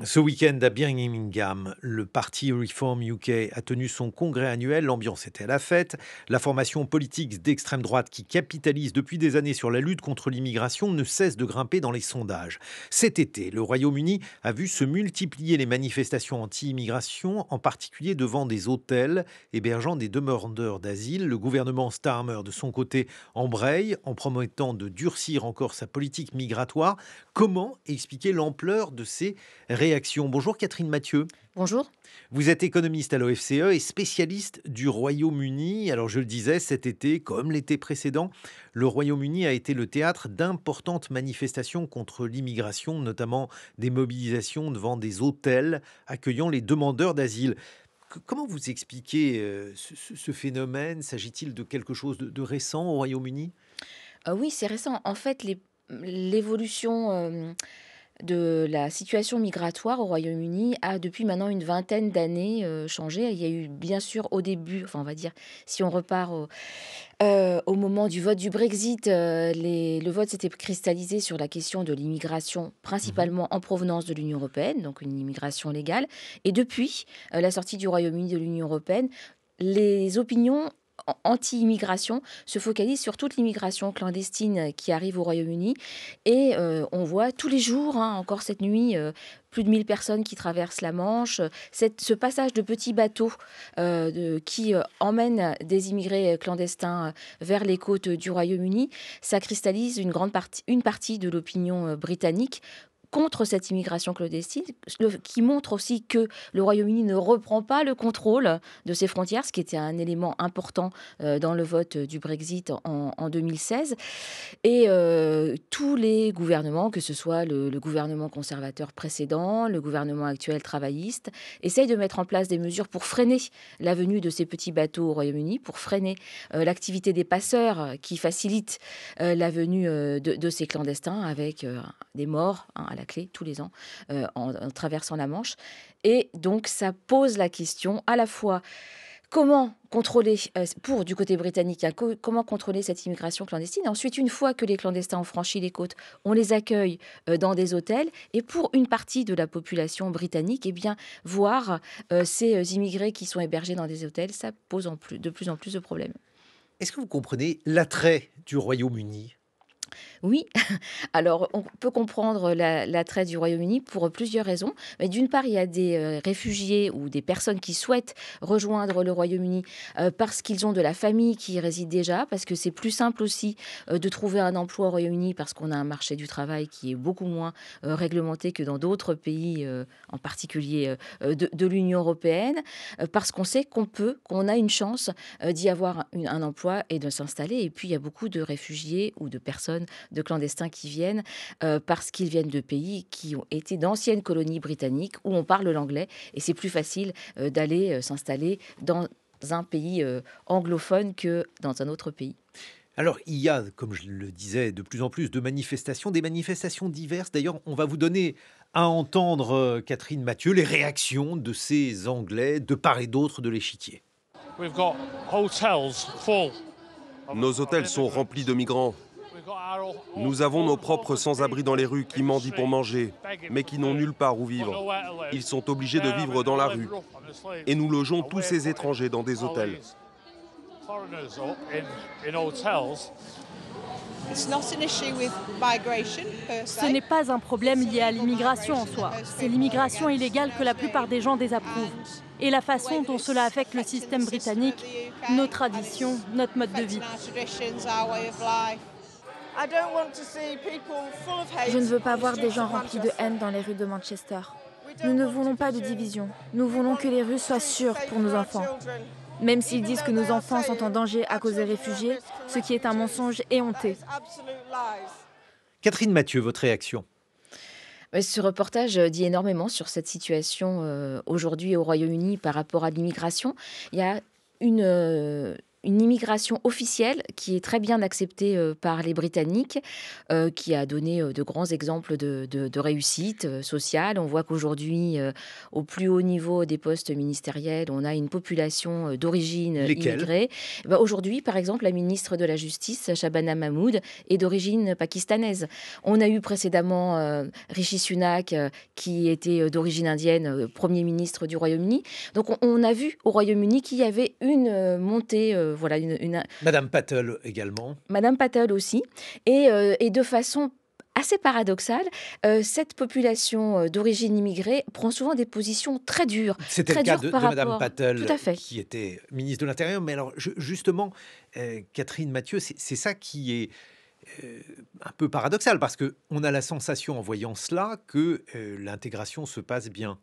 Ce week-end à Birmingham, le parti Reform UK a tenu son congrès annuel. L'ambiance était à la fête. La formation politique d'extrême droite qui capitalise depuis des années sur la lutte contre l'immigration ne cesse de grimper dans les sondages. Cet été, le Royaume-Uni a vu se multiplier les manifestations anti-immigration, en particulier devant des hôtels hébergeant des demandeurs d'asile. Le gouvernement Starmer, de son côté, embraye en promettant de durcir encore sa politique migratoire. Comment expliquer l'ampleur de ces réactions? Bonjour Catherine Mathieu. Bonjour. Vous êtes économiste à l'OFCE et spécialiste du Royaume-Uni. Alors je le disais, cet été, comme l'été précédent, le Royaume-Uni a été le théâtre d'importantes manifestations contre l'immigration, notamment des mobilisations devant des hôtels accueillant les demandeurs d'asile. Comment vous expliquez ce phénomène? S'agit-il de quelque chose de récent au Royaume-Uni? Oui, c'est récent. En fait, l'évolution, de la situation migratoire au Royaume-Uni a depuis maintenant une vingtaine d'années, changé. Il y a eu bien sûr au début, enfin on va dire, si on repart au moment du vote du Brexit, le vote s'était cristallisé sur la question de l'immigration, Mhm. principalement en provenance de l'Union européenne, donc une immigration légale. Et depuis, la sortie du Royaume-Uni de l'Union européenne, les opinions anti-immigration se focalisent sur toute l'immigration clandestine qui arrive au Royaume-Uni. Et on voit tous les jours, hein, encore cette nuit, plus de 1 000 personnes qui traversent la Manche. Ce passage de petits bateaux qui emmènent des immigrés clandestins vers les côtes du Royaume-Uni, ça cristallise une partie de l'opinion britannique contre cette immigration clandestine, qui montre aussi que le Royaume-Uni ne reprend pas le contrôle de ses frontières, ce qui était un élément important dans le vote du Brexit en 2016. Et tous les gouvernements, que ce soit le gouvernement conservateur précédent, le gouvernement actuel travailliste, essayent de mettre en place des mesures pour freiner la venue de ces petits bateaux au Royaume-Uni, pour freiner l'activité des passeurs qui facilitent la venue de ces clandestins avec des morts, hein, à la clé tous les ans en traversant la Manche. Et donc ça pose la question à la fois comment contrôler, pour du côté britannique, hein, comment contrôler cette immigration clandestine. Ensuite, une fois que les clandestins ont franchi les côtes, on les accueille dans des hôtels. Et pour une partie de la population britannique, eh bien, voir ces immigrés qui sont hébergés dans des hôtels, ça pose de plus en plus de problèmes. Est-ce que vous comprenez l'attrait du Royaume-Uni? Oui, alors on peut comprendre l'attrait du Royaume-Uni pour plusieurs raisons. Mais d'une part, il y a des réfugiés ou des personnes qui souhaitent rejoindre le Royaume-Uni parce qu'ils ont de la famille qui y réside déjà, parce que c'est plus simple aussi de trouver un emploi au Royaume-Uni parce qu'on a un marché du travail qui est beaucoup moins réglementé que dans d'autres pays, en particulier de l'Union européenne, parce qu'on sait qu'on a une chance d'y avoir un emploi et de s'installer. Et puis, il y a beaucoup de réfugiés ou de personnes, de clandestins qui viennent parce qu'ils viennent de pays qui ont été d'anciennes colonies britanniques où on parle l'anglais et c'est plus facile d'aller s'installer dans un pays anglophone que dans un autre pays. Alors, il y a, comme je le disais, de plus en plus de manifestations, des manifestations diverses. D'ailleurs, on va vous donner à entendre, Catherine Mathieu, les réactions de ces Anglais de part et d'autre de l'échiquier. We've got hotels full Nos of hôtels sont remplis de immigrants. migrants. We've got our Nous avons nos propres homeless sans-abri dans les people rues qui in the mendient pour street, manger, begging mais for qui n'ont food, nulle part où got vivre. nowhere to live. Ils sont obligés de They're vivre having dans to la live rue. rough on the Et streets. nous logeons And tous we're ces putting étrangers dans des all hôtels. these foreigners up in hotels. It's not an issue with migration per Ce se. n'est pas un problème lié à l'immigration en soi. C'est l'immigration illégale que la plupart des gens désapprouvent. Et la façon dont cela affecte le système britannique, nos traditions, notre mode de vie. Je ne veux pas voir des gens remplis de haine dans les rues de Manchester. Nous ne voulons pas de division. Nous voulons que les rues soient sûres pour nos enfants. Même s'ils disent que nos enfants sont en danger à cause des réfugiés, ce qui est un mensonge éhonté. Catherine Mathieu, votre réaction? Ouais, ce reportage dit énormément sur cette situation aujourd'hui au Royaume-Uni par rapport à l'immigration. Il y a une une immigration officielle qui est très bien acceptée par les Britanniques, qui a donné de grands exemples de réussite sociale. On voit qu'aujourd'hui, au plus haut niveau des postes ministériels, on a une population d'origine Lesquels? immigrée. Aujourd'hui, par exemple, la ministre de la Justice, Shabana Mahmood, est d'origine pakistanaise. On a eu précédemment Rishi Sunak, qui était d'origine indienne, Premier ministre du Royaume-Uni. Donc on a vu au Royaume-Uni qu'il y avait une montée, Madame Patel également. Madame Patel aussi, et de façon assez paradoxale, cette population d'origine immigrée prend souvent des positions très dures, C'était le très cas dures de par Madame rapport. Patel, Tout à fait. qui était ministre de l'Intérieur. Mais alors, justement, Catherine Mathieu, c'est ça qui est un peu paradoxal, parce qu'on a la sensation, en voyant cela, que l'intégration se passe bien.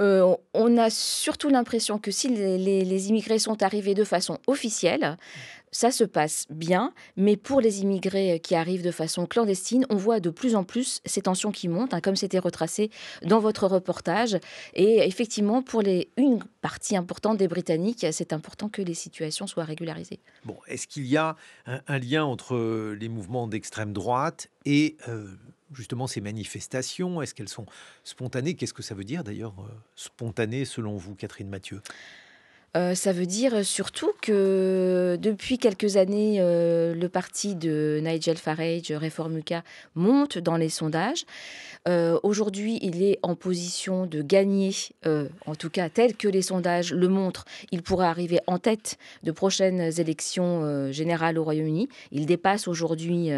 On a surtout l'impression que si les immigrés sont arrivés de façon officielle, ça se passe bien, mais pour les immigrés qui arrivent de façon clandestine, on voit de plus en plus ces tensions qui montent, comme c'était retracé dans votre reportage. Et effectivement, pour une partie importante des Britanniques, c'est important que les situations soient régularisées. Bon, est-ce qu'il y a un lien entre les mouvements d'extrême droite et justement ces manifestations? Est-ce qu'elles sont spontanées? Qu'est-ce que ça veut dire d'ailleurs, spontané, selon vous, Catherine Mathieu? Ça veut dire surtout que depuis quelques années, le parti de Nigel Farage, Reform UK, monte dans les sondages. Aujourd'hui, il est en position de gagner, en tout cas tel que les sondages le montrent. Il pourrait arriver en tête de prochaines élections générales au Royaume-Uni. Il dépasse aujourd'hui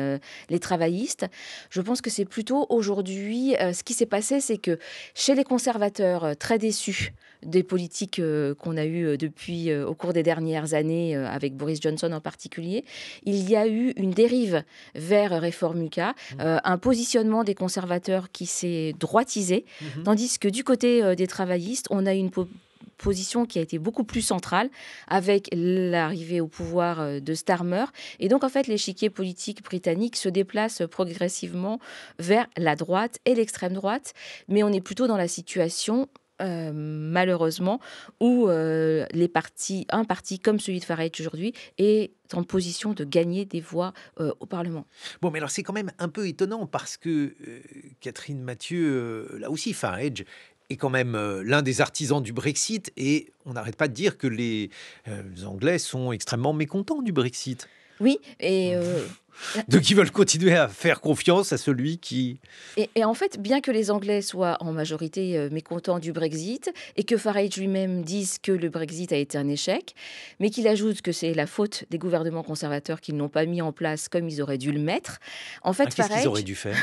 les travaillistes. Je pense que c'est plutôt aujourd'hui, ce qui s'est passé, c'est que chez les conservateurs, très déçus des politiques qu'on a eues depuis au cours des dernières années, avec Boris Johnson en particulier, il y a eu une dérive vers Reform UK, un positionnement des conservateurs qui s'est droitisé, tandis que du côté des travaillistes, on a une position qui a été beaucoup plus centrale avec l'arrivée au pouvoir de Starmer. Et donc, en fait, l'échiquier politique britannique se déplace progressivement vers la droite et l'extrême droite, mais on est plutôt dans la situation malheureusement, où un parti comme celui de Farage aujourd'hui est en position de gagner des voix au Parlement. Bon, mais alors c'est quand même un peu étonnant, parce que Catherine Mathieu, là aussi, Farage est quand même l'un des artisans du Brexit, et on n'arrête pas de dire que les Anglais sont extrêmement mécontents du Brexit. Oui, et Donc ils veulent continuer à faire confiance à celui qui... Et en fait, bien que les Anglais soient en majorité mécontents du Brexit, et que Farage lui-même dise que le Brexit a été un échec, mais qu'il ajoute que c'est la faute des gouvernements conservateurs qui ne l'ont pas mis en place comme ils auraient dû le mettre, en fait, Qu'est-ce qu'ils auraient dû faire?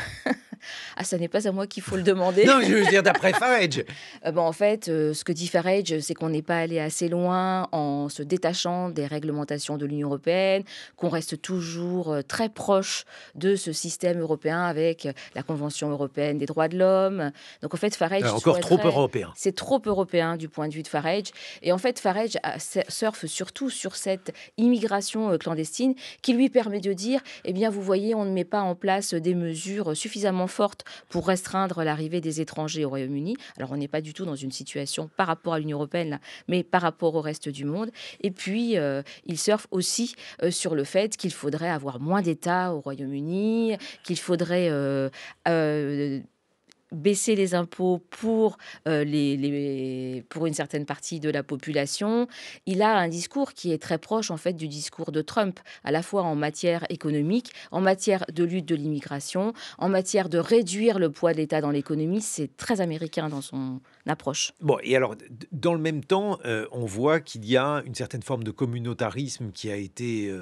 Ah, ça n'est pas à moi qu'il faut le demander. Non, je veux dire d'après Farage. En fait, ce que dit Farage, c'est qu'on n'est pas allé assez loin en se détachant des réglementations de l'Union européenne, qu'on reste toujours très proche de ce système européen avec la Convention européenne des droits de l'homme. Donc en fait, Farage encore trop européen. C'est trop européen du point de vue de Farage. Et en fait, Farage surfe surtout sur cette immigration clandestine qui lui permet de dire, eh bien, vous voyez, on ne met pas en place des mesures suffisamment fortes pour restreindre l'arrivée des étrangers au Royaume-Uni. Alors, on n'est pas du tout dans une situation par rapport à l'Union européenne, là, mais par rapport au reste du monde. Et puis, il surfe aussi sur le fait qu'il faudrait avoir moins d'États au Royaume-Uni, qu'il faudrait baisser les impôts pour une certaine partie de la population. Il a un discours qui est très proche en fait du discours de Trump, à la fois en matière économique, en matière de lutte de l'immigration, en matière de réduire le poids de l'État dans l'économie. C'est très américain dans son approche. Bon, et alors, dans le même temps, on voit qu'il y a une certaine forme de communautarisme qui a été...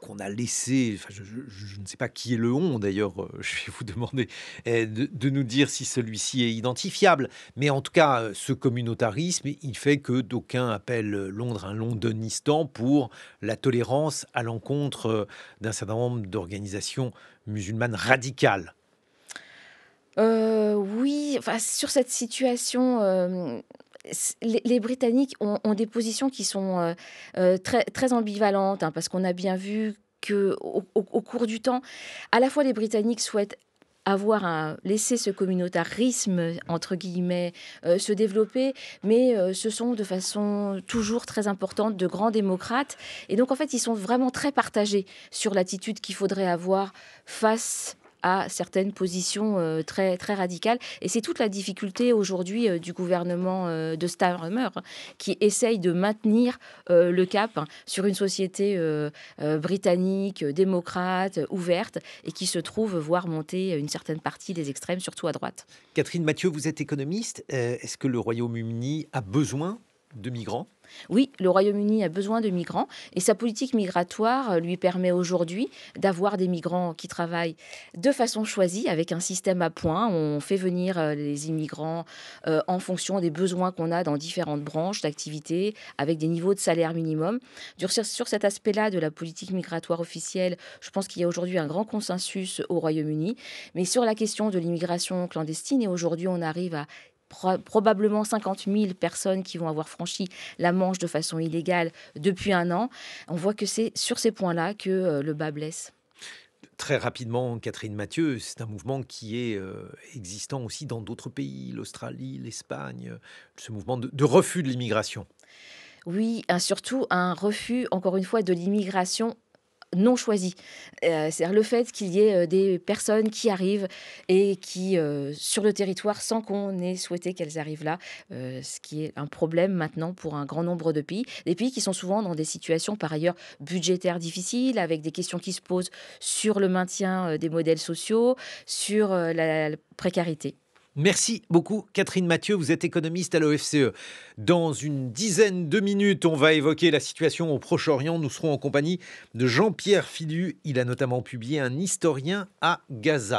qu'on a laissé, enfin, je ne sais pas qui est le on d'ailleurs, je vais vous demander de nous dire si celui-ci est identifiable, mais en tout cas, ce communautarisme, il fait que d'aucuns appellent Londres un Londonistan pour la tolérance à l'encontre d'un certain nombre d'organisations musulmanes radicales. Oui, enfin, sur cette situation... Les Britanniques ont des positions qui sont très, très ambivalentes, parce qu'on a bien vu qu'au cours du temps, à la fois les Britanniques souhaitent laisser ce communautarisme, entre guillemets, se développer, mais ce sont de façon toujours très importante de grands démocrates. Et donc, en fait, ils sont vraiment très partagés sur l'attitude qu'il faudrait avoir face à certaines positions très, très radicales. Et c'est toute la difficulté aujourd'hui du gouvernement de Starmer qui essaye de maintenir le cap sur une société britannique, démocrate, ouverte, et qui se trouve voir monter une certaine partie des extrêmes, surtout à droite. Catherine Mathieu, vous êtes économiste. Est-ce que le Royaume-Uni a besoin de migrants ? Oui, le Royaume-Uni a besoin de migrants et sa politique migratoire lui permet aujourd'hui d'avoir des migrants qui travaillent de façon choisie avec un système à points. On fait venir les immigrants en fonction des besoins qu'on a dans différentes branches d'activité avec des niveaux de salaire minimum. Sur cet aspect-là de la politique migratoire officielle, je pense qu'il y a aujourd'hui un grand consensus au Royaume-Uni. Mais sur la question de l'immigration clandestine, et aujourd'hui on arrive à probablement 50 000 personnes qui vont avoir franchi la Manche de façon illégale depuis un an. On voit que c'est sur ces points-là que le bas blesse. Très rapidement, Catherine Mathieu, c'est un mouvement qui est existant aussi dans d'autres pays, l'Australie, l'Espagne, ce mouvement de refus de l'immigration. Oui, surtout un refus, encore une fois, de l'immigration non choisi. C'est-à-dire le fait qu'il y ait des personnes qui arrivent et qui, sur le territoire, sans qu'on ait souhaité qu'elles arrivent là, ce qui est un problème maintenant pour un grand nombre de pays. Des pays qui sont souvent dans des situations, par ailleurs, budgétaires difficiles, avec des questions qui se posent sur le maintien des modèles sociaux, sur la précarité. Merci beaucoup, Catherine Mathieu. Vous êtes économiste à l'OFCE. Dans une dizaine de minutes, on va évoquer la situation au Proche-Orient. Nous serons en compagnie de Jean-Pierre Filu. Il a notamment publié un historien à Gaza.